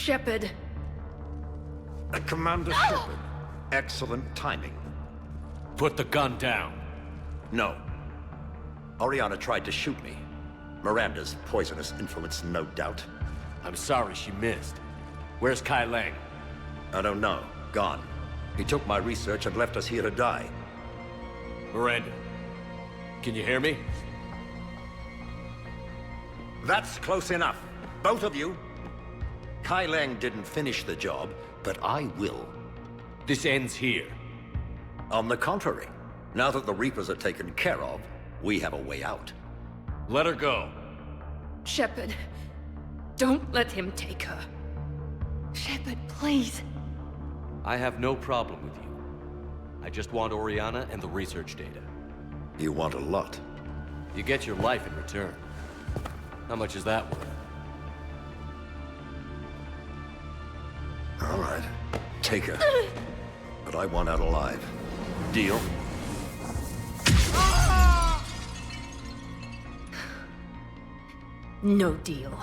Shepard. Commander Shepard. Excellent timing. Put the gun down. No. Oriana tried to shoot me. Miranda's poisonous influence, no doubt. I'm sorry she missed. Where's Kai Leng? I don't know. Gone. He took my research and left us here to die. Miranda, can you hear me? That's close enough. Both of you. Kai Leng didn't finish the job, but I will. This ends here. On the contrary, now that the Reapers are taken care of, we have a way out. Let her go. Shepard. Don't let him take her. Shepard, please. I have no problem with you. I just want Oriana and the research data. You want a lot. You get your life in return. How much is that worth? All right. Take her. But I want out alive. Deal? No deal.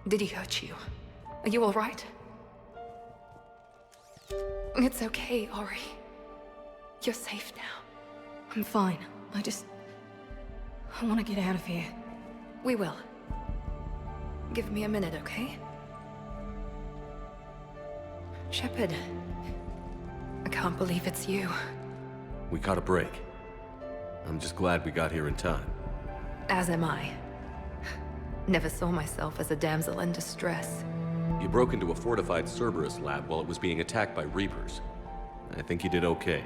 Did he hurt you? Are you all right? It's okay, Ori. You're safe now. I'm fine. I want to get out of here. We will. Give me a minute, okay? Shepard. I can't believe it's you. We caught a break. I'm just glad we got here in time. As am I. Never saw myself as a damsel in distress. You broke into a fortified Cerberus lab while it was being attacked by Reapers. I think you did okay.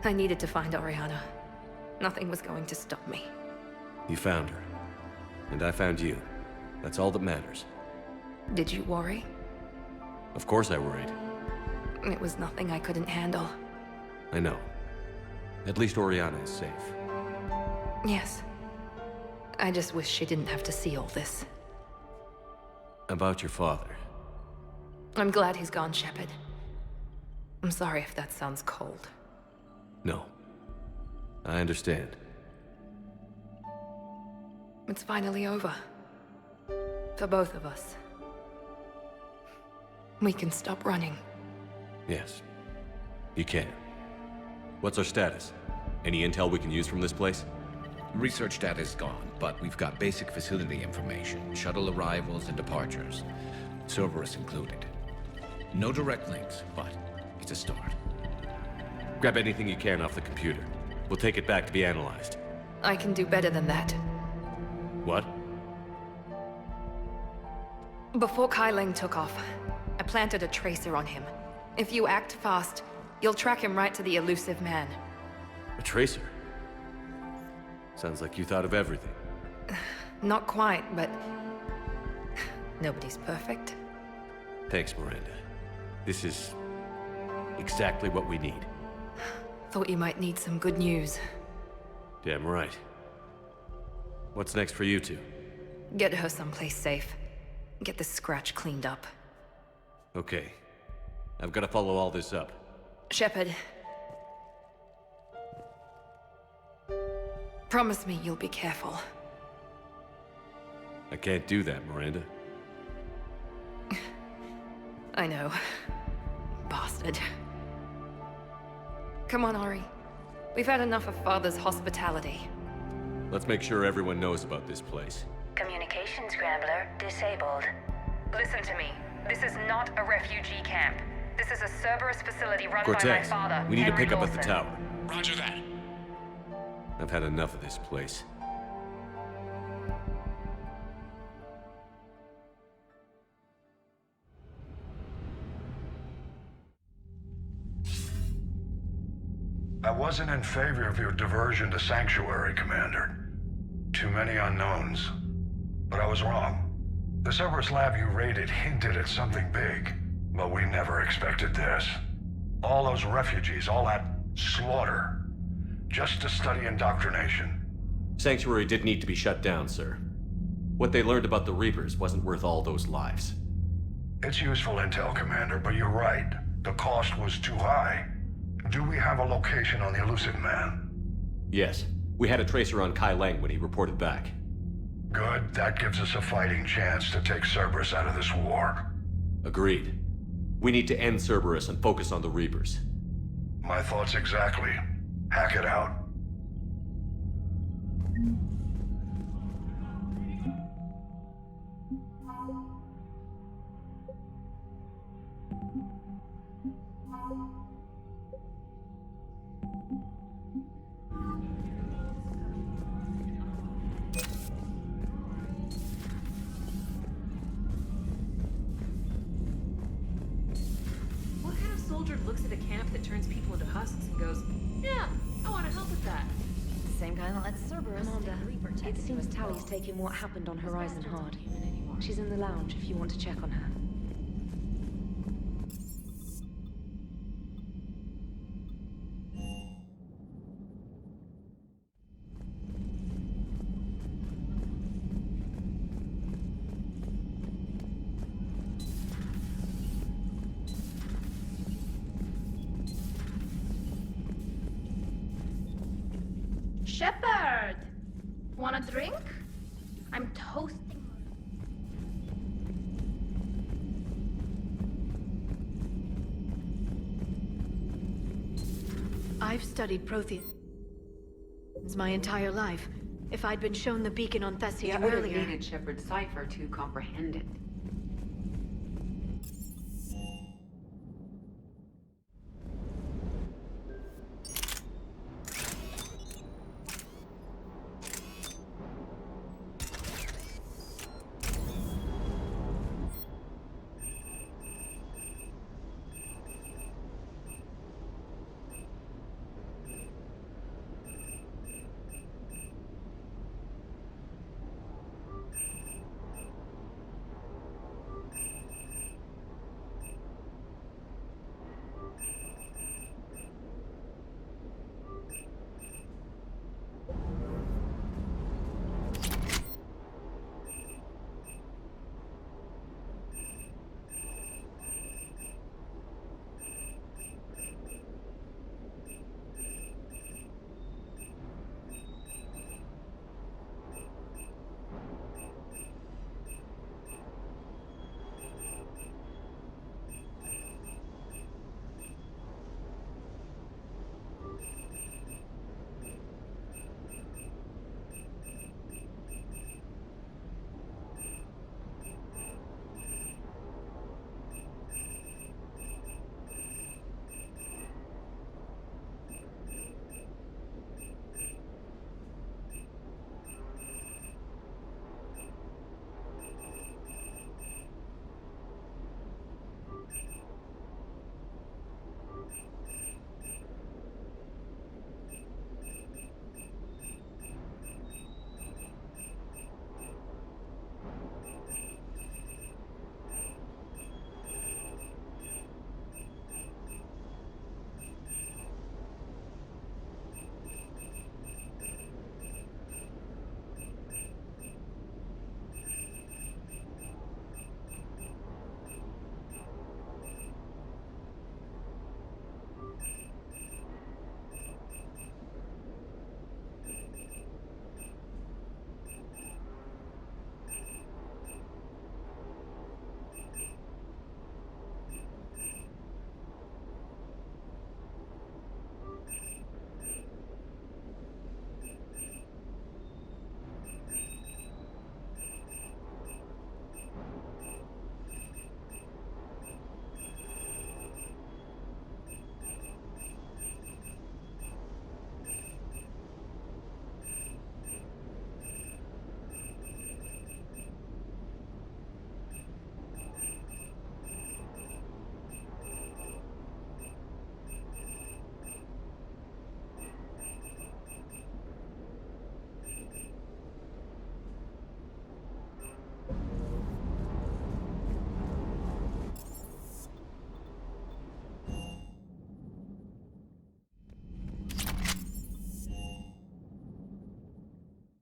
I needed to find Oriana. Nothing was going to stop me. You found her. And I found you. That's all that matters. Did you worry? Of course I worried. It was nothing I couldn't handle. I know. At least Oriana is safe. Yes. I just wish she didn't have to see all this. About your father. I'm glad he's gone, Shepard. I'm sorry if that sounds cold. No. I understand. It's finally over. For both of us. We can stop running. Yes. You can. What's our status? Any intel we can use from this place? Research data is gone, but we've got basic facility information, shuttle arrivals and departures, Cerberus included. No direct links, but it's a start. Grab anything you can off the computer. We'll take it back to be analyzed. I can do better than that. What? Before Kai Leng took off, I planted a tracer on him. If you act fast, you'll track him right to the elusive man. A tracer? Sounds like you thought of everything. Not quite, but... nobody's perfect. Thanks, Miranda. This is... exactly what we need. Thought you might need some good news. Damn right. What's next for you two? Get her someplace safe. Get this scratch cleaned up. Okay. I've got to follow all this up. Shepard. Promise me you'll be careful. I can't do that, Miranda. I know. Bastard. Come on, Ori. We've had enough of Father's hospitality. Let's make sure everyone knows about this place. Communication scrambler disabled. Listen to me. This is not a refugee camp. This is a Cerberus facility run by my Cortez, father, we need to Henry pick up at the Lawson. tower. Roger that. I've had enough of this place. I wasn't in favor of your diversion to Sanctuary, Commander. Too many unknowns. But I was wrong. The Cerberus lab you raided hinted at something big, but we never expected this. All those refugees, all that slaughter, just to study indoctrination. Sanctuary did need to be shut down, sir. What they learned about the Reapers wasn't worth all those lives. It's useful intel, Commander, but you're right. The cost was too high. Do we have a location on the elusive man? Yes. We had a tracer on Kai Leng when he reported back. Good, that gives us a fighting chance to take Cerberus out of this war. Agreed. We need to end Cerberus and focus on the Reapers. My thoughts exactly. Hack it out. What kind of soldier looks at a camp that turns people into husks and goes, yeah, I want to help with that? Same guy that lets Cerberus Commander, take Reaper it tech seems to his Tally's paw. taking what happened on Horizon Bastards aren't hard. human anymore. She's in the lounge if you want to check on her. Shepard! Want a drink? I'm toasting. I've studied Protheans my entire life. If I'd been shown the beacon on Thessia You would have earlier... needed Shepard's cipher to comprehend it.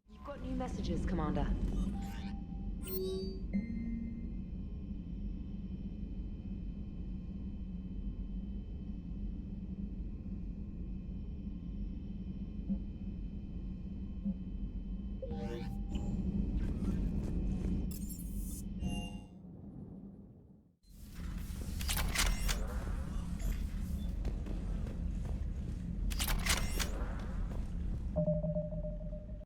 You've got new messages, Commander.